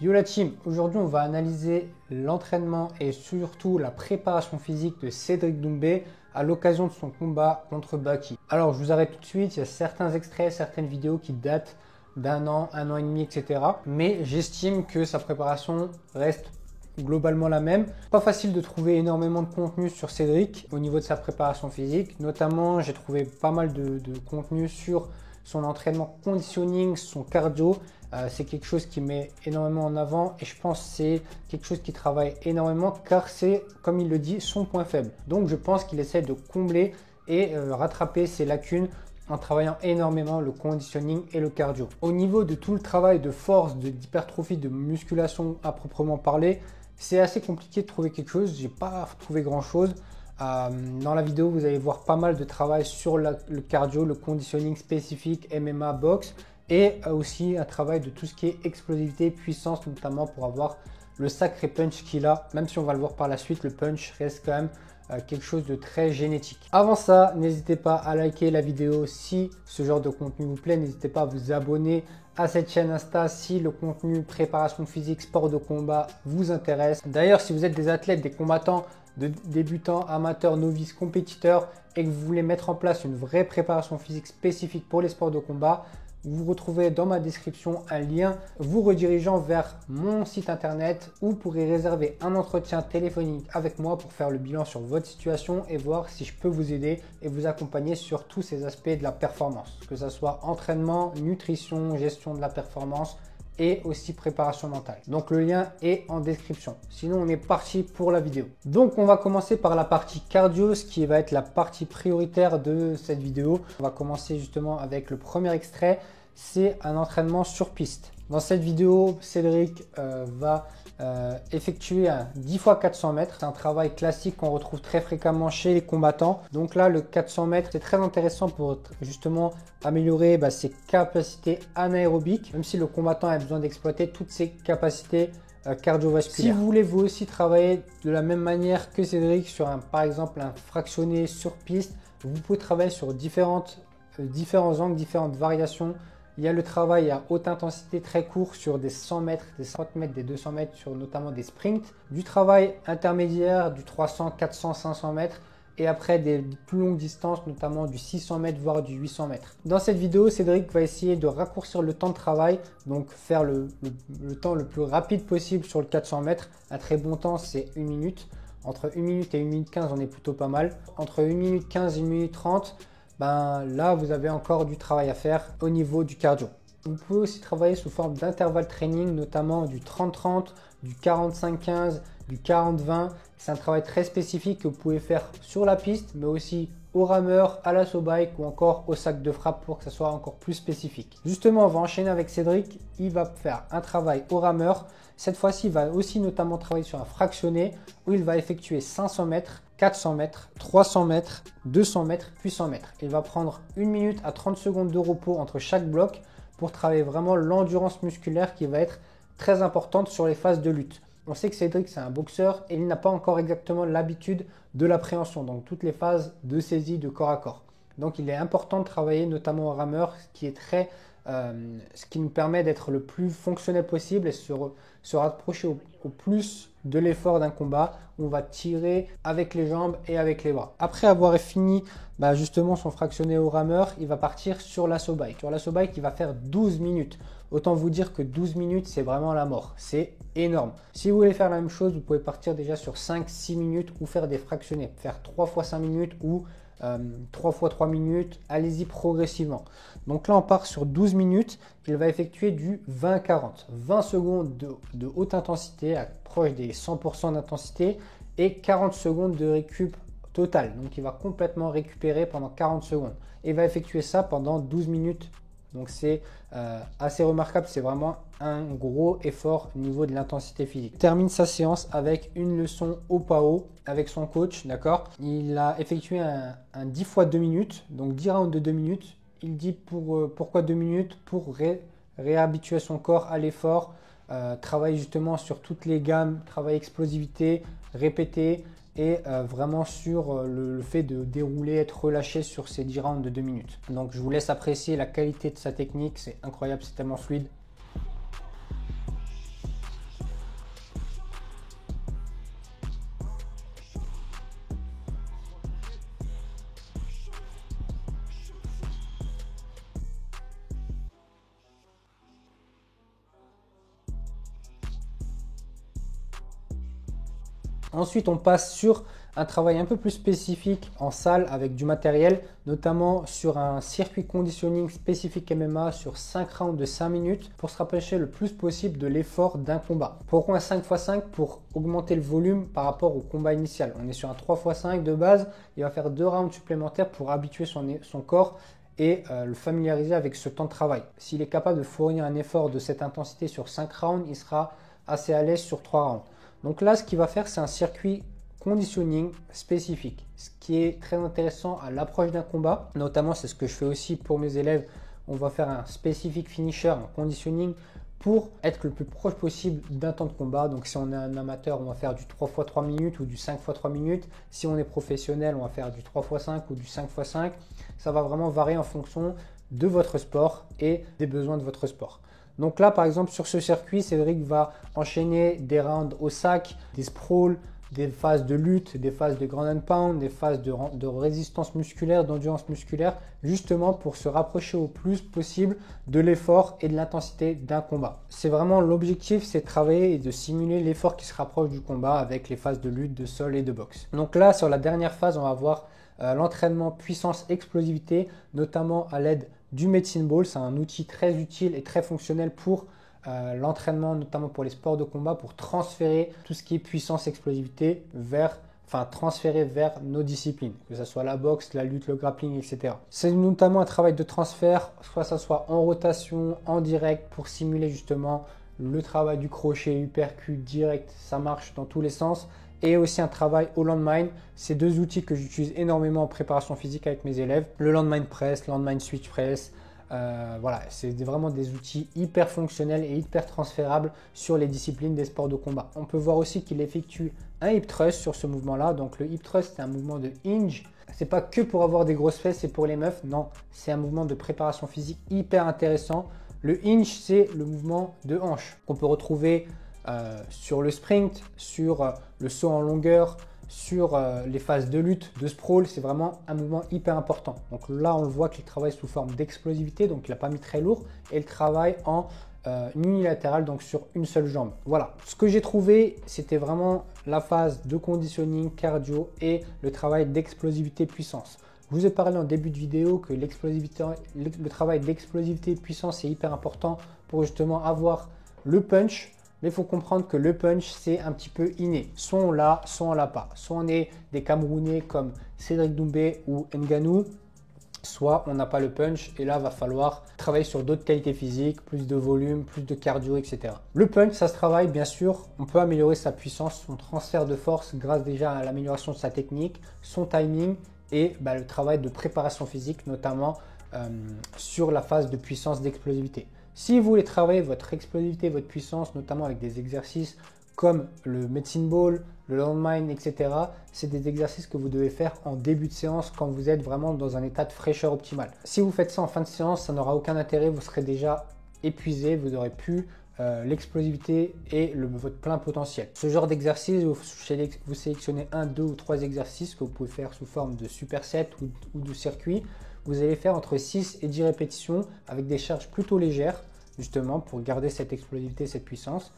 Yo la team, aujourd'hui on va analyser l'entraînement et surtout la préparation physique de Cédric Doumbé à l'occasion de son combat contre Baki. Alors je vous arrête tout de suite, il y a certains extraits, certaines vidéos qui datent d'un an et demi, etc. Mais j'estime que sa préparation reste globalement la même. Pas facile de trouver énormément de contenu sur Cédric au niveau de sa préparation physique. Notamment, j'ai trouvé pas mal de contenu sur son entraînement conditioning, son cardio. C'est quelque chose qui met énormément en avant et je pense que c'est quelque chose qui travaille énormément car c'est, comme il le dit, son point faible. Donc je pense qu'il essaie de combler et rattraper ses lacunes en travaillant énormément le conditioning et le cardio. Au niveau de tout le travail de force, d'hypertrophie, de musculation à proprement parler, c'est assez compliqué de trouver quelque chose. J'ai pas trouvé grand chose. Dans la vidéo, vous allez voir pas mal de travail sur le cardio, le conditioning spécifique, MMA, boxe et aussi un travail de tout ce qui est explosivité, puissance, notamment pour avoir le sacré punch qu'il a. Même si on va le voir par la suite, le punch reste quand même quelque chose de très génétique. Avant ça, n'hésitez pas à liker la vidéo si ce genre de contenu vous plaît. N'hésitez pas à vous abonner à cette chaîne Insta si le contenu préparation physique, sport de combat vous intéresse. D'ailleurs, si vous êtes des athlètes, des combattants, débutants, amateurs, novices, compétiteurs et que vous voulez mettre en place une vraie préparation physique spécifique pour les sports de combat, vous retrouvez dans ma description un lien vous redirigeant vers mon site internet où vous pourrez réserver un entretien téléphonique avec moi pour faire le bilan sur votre situation et voir si je peux vous aider et vous accompagner sur tous ces aspects de la performance, que ce soit entraînement, nutrition, gestion de la performance et aussi préparation mentale. Donc le lien est en description. Sinon, on est parti pour la vidéo. Donc on va commencer par la partie cardio, ce qui va être la partie prioritaire de cette vidéo. On va commencer justement avec le premier extrait, c'est un entraînement sur piste. Dans cette vidéo, Cédric va effectuer un 10 x 400 mètres. C'est un travail classique qu'on retrouve très fréquemment chez les combattants. Donc là, le 400 mètres, c'est très intéressant pour justement améliorer ses capacités anaérobiques, même si le combattant a besoin d'exploiter toutes ses capacités cardiovasculaires. Si vous voulez vous aussi travailler de la même manière que Cédric sur par exemple un fractionné sur piste, vous pouvez travailler sur différents angles, différentes variations. Il y a le travail à haute intensité très court sur des 100 mètres, des 50 mètres, des 200 mètres, sur notamment des sprints. Du travail intermédiaire, du 300, 400, 500 mètres. Et après des plus longues distances, notamment du 600 mètres, voire du 800 mètres. Dans cette vidéo, Cédric va essayer de raccourcir le temps de travail. Donc faire le temps le plus rapide possible sur le 400 mètres. Un très bon temps, c'est 1 minute. Entre 1 minute et 1 minute 15, on est plutôt pas mal. Entre 1 minute 15 et 1 minute 30, là, vous avez encore du travail à faire au niveau du cardio. Vous pouvez aussi travailler sous forme d'intervalle training, notamment du 30-30, du 45-15, du 40-20. C'est un travail très spécifique que vous pouvez faire sur la piste, mais aussi au rameur, à l'assaut bike ou encore au sac de frappe pour que ça soit encore plus spécifique. Justement, on va enchaîner avec Cédric. Il va faire un travail au rameur. Cette fois-ci, il va aussi notamment travailler sur un fractionné où il va effectuer 500 mètres, 400 mètres, 300 mètres, 200 mètres, puis 100 mètres. Il va prendre 1 minute à 30 secondes de repos entre chaque bloc pour travailler vraiment l'endurance musculaire qui va être très importante sur les phases de lutte. On sait que Cédric, c'est un boxeur et il n'a pas encore exactement l'habitude de l'appréhension, donc toutes les phases de saisie de corps à corps. Donc il est important de travailler notamment au rameur, ce qui nous permet d'être le plus fonctionnel possible et se rapprocher au plus de l'effort d'un combat où on va tirer avec les jambes et avec les bras. Après avoir fini justement son fractionné au rameur, il va partir sur l'assaut bike. Sur l'assaut bike, il va faire 12 minutes. Autant vous dire que 12 minutes, c'est vraiment la mort. C'est énorme. Si vous voulez faire la même chose, vous pouvez partir déjà sur 5-6 minutes ou faire des fractionnés. Faire 3 x 5 minutes ou 3 x 3 minutes. Allez-y progressivement. Donc là, on part sur 12 minutes. Il va effectuer du 20-40. 20 secondes de haute intensité, proche des 100% d'intensité et 40 secondes de récup total. Donc, il va complètement récupérer pendant 40 secondes. Et il va effectuer ça pendant 12 minutes. Donc, c'est assez remarquable. C'est vraiment un gros effort au niveau de l'intensité physique. Il termine sa séance avec une leçon au PAO avec son coach. D'accord. Il a effectué un 10 x 2 minutes. Donc, 10 rounds de 2 minutes. Il dit pourquoi 2 minutes? Pour réhabituer son corps à l'effort, travailler justement sur toutes les gammes, travailler explosivité, répéter et vraiment sur le fait de dérouler, être relâché sur ces 10 rounds de 2 minutes. Donc je vous laisse apprécier la qualité de sa technique, c'est incroyable, c'est tellement fluide. Ensuite, on passe sur un travail un peu plus spécifique en salle avec du matériel, notamment sur un circuit conditioning spécifique MMA sur 5 rounds de 5 minutes pour se rapprocher le plus possible de l'effort d'un combat. Pourquoi un 5x5? Pour augmenter le volume par rapport au combat initial. On est sur un 3x5 de base, il va faire 2 rounds supplémentaires pour habituer son corps et le familiariser avec ce temps de travail. S'il est capable de fournir un effort de cette intensité sur 5 rounds, il sera assez à l'aise sur 3 rounds. Donc là, ce qu'il va faire, c'est un circuit conditioning spécifique, ce qui est très intéressant à l'approche d'un combat. Notamment, c'est ce que je fais aussi pour mes élèves. On va faire un spécifique finisher, un conditioning pour être le plus proche possible d'un temps de combat. Donc si on est un amateur, on va faire du 3x3 minutes ou du 5x3 minutes. Si on est professionnel, on va faire du 3x5 ou du 5x5. Ça va vraiment varier en fonction de votre sport et des besoins de votre sport. Donc là, par exemple, sur ce circuit, Cédric va enchaîner des rounds au sac, des sprawls, des phases de lutte, des phases de ground and pound, des phases de résistance musculaire, d'endurance musculaire, justement pour se rapprocher au plus possible de l'effort et de l'intensité d'un combat. C'est vraiment l'objectif, c'est de travailler et de simuler l'effort qui se rapproche du combat avec les phases de lutte, de sol et de boxe. Donc là, sur la dernière phase, on va voir l'entraînement puissance explosivité, notamment à l'aide du Medicine Ball. C'est un outil très utile et très fonctionnel pour l'entraînement, notamment pour les sports de combat, pour transférer tout ce qui est puissance explosivité transférer vers nos disciplines, que ce soit la boxe, la lutte, le grappling, etc. C'est notamment un travail de transfert, soit ça soit en rotation, en direct, pour simuler justement le travail du crochet, uppercut, direct, ça marche dans tous les sens. Et aussi un travail au landmine. C'est deux outils que j'utilise énormément en préparation physique avec mes élèves. Le landmine press, landmine switch press. Voilà, c'est vraiment des outils hyper fonctionnels et hyper transférables sur les disciplines des sports de combat. On peut voir aussi qu'il effectue un hip thrust sur ce mouvement-là. Donc le hip thrust, c'est un mouvement de hinge. C'est pas que pour avoir des grosses fesses et pour les meufs. Non, c'est un mouvement de préparation physique hyper intéressant. Le hinge, c'est le mouvement de hanche qu'on peut retrouver sur le sprint, sur le saut en longueur, sur les phases de lutte, de sprawl. C'est vraiment un mouvement hyper important. Donc là, on le voit qu'il travaille sous forme d'explosivité, donc il n'a pas mis très lourd, et il travaille en unilatéral, donc sur une seule jambe. Voilà, ce que j'ai trouvé, c'était vraiment la phase de conditioning, cardio et le travail d'explosivité puissance. Je vous ai parlé en début de vidéo que le travail d'explosivité puissance est hyper important pour justement avoir le punch. Mais il faut comprendre que le punch, c'est un petit peu inné. Soit on l'a, soit on l'a pas. Soit on est des Camerounais comme Cédric Doumbé ou Ngannou, soit on n'a pas le punch. Et là, il va falloir travailler sur d'autres qualités physiques, plus de volume, plus de cardio, etc. Le punch, ça se travaille, bien sûr. On peut améliorer sa puissance, son transfert de force grâce déjà à l'amélioration de sa technique, son timing et le travail de préparation physique, notamment sur la phase de puissance d'explosivité. Si vous voulez travailler votre explosivité, votre puissance, notamment avec des exercices comme le Medicine Ball, le landmine, etc., c'est des exercices que vous devez faire en début de séance quand vous êtes vraiment dans un état de fraîcheur optimal. Si vous faites ça en fin de séance, ça n'aura aucun intérêt, vous serez déjà épuisé, vous n'aurez plus l'explosivité et votre plein potentiel. Ce genre d'exercice, vous sélectionnez 1, 2 ou 3 exercices que vous pouvez faire sous forme de superset ou de circuit. Vous allez faire entre 6 et 10 répétitions avec des charges plutôt légères, justement pour garder cette explosivité, cette puissance.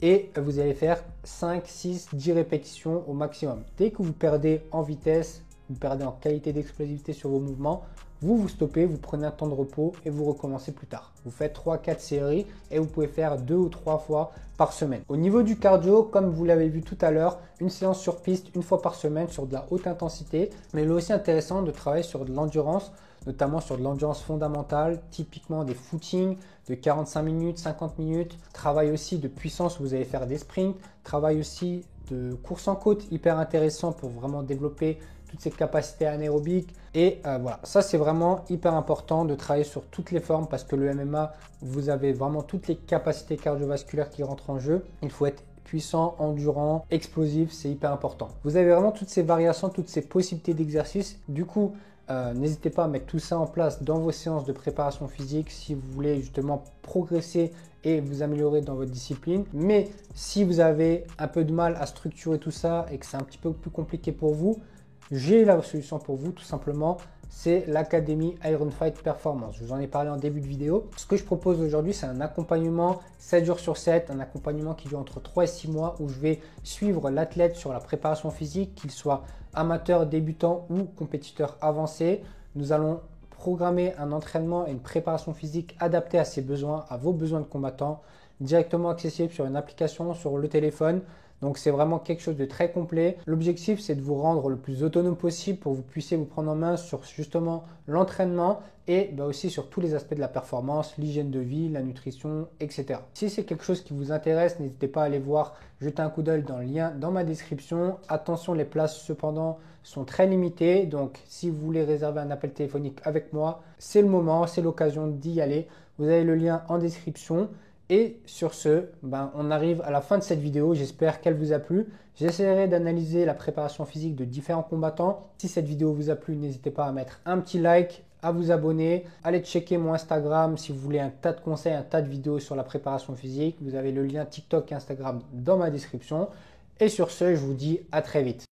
Et vous allez faire 5, 6, 10 répétitions au maximum. Dès que vous perdez en vitesse, vous perdez en qualité d'explosivité sur vos mouvements, vous stoppez, vous prenez un temps de repos et vous recommencez plus tard. Vous faites 3-4 séries et vous pouvez faire 2 ou 3 fois par semaine. Au niveau du cardio, comme vous l'avez vu tout à l'heure, une séance sur piste une fois par semaine sur de la haute intensité. Mais il est aussi intéressant de travailler sur de l'endurance, notamment sur de l'endurance fondamentale, typiquement des footings de 45 minutes, 50 minutes. Travail aussi de puissance, vous allez faire des sprints. Travail aussi de course en côte, hyper intéressant pour vraiment développer toutes ces capacités anaérobiques. Et voilà, ça c'est vraiment hyper important de travailler sur toutes les formes parce que le MMA, vous avez vraiment toutes les capacités cardiovasculaires qui rentrent en jeu. Il faut être puissant, endurant, explosif, c'est hyper important. Vous avez vraiment toutes ces variations, toutes ces possibilités d'exercice. Du coup, n'hésitez pas à mettre tout ça en place dans vos séances de préparation physique si vous voulez justement progresser et vous améliorer dans votre discipline. Mais si vous avez un peu de mal à structurer tout ça et que c'est un petit peu plus compliqué pour vous, j'ai la solution pour vous, tout simplement c'est l'Académie Iron Fight Performance. Je vous en ai parlé en début de vidéo. Ce que je propose aujourd'hui, c'est un accompagnement 7 jours sur 7, un accompagnement qui dure entre 3 et 6 mois où je vais suivre l'athlète sur la préparation physique, qu'il soit amateur, débutant ou compétiteur avancé. Nous allons programmer un entraînement et une préparation physique adaptée à ses besoins, à vos besoins de combattant, directement accessible sur une application, sur le téléphone. Donc c'est vraiment quelque chose de très complet. L'objectif, c'est de vous rendre le plus autonome possible pour que vous puissiez vous prendre en main sur justement l'entraînement et aussi sur tous les aspects de la performance, l'hygiène de vie, la nutrition, etc. Si c'est quelque chose qui vous intéresse, n'hésitez pas à aller voir, jeter un coup d'œil dans le lien dans ma description. Attention, les places cependant sont très limitées. Donc si vous voulez réserver un appel téléphonique avec moi, c'est le moment, c'est l'occasion d'y aller. Vous avez le lien en description. Et sur ce, on arrive à la fin de cette vidéo. J'espère qu'elle vous a plu. J'essaierai d'analyser la préparation physique de différents combattants. Si cette vidéo vous a plu, n'hésitez pas à mettre un petit like, à vous abonner. Allez checker mon Instagram si vous voulez un tas de conseils, un tas de vidéos sur la préparation physique. Vous avez le lien TikTok et Instagram dans ma description. Et sur ce, je vous dis à très vite.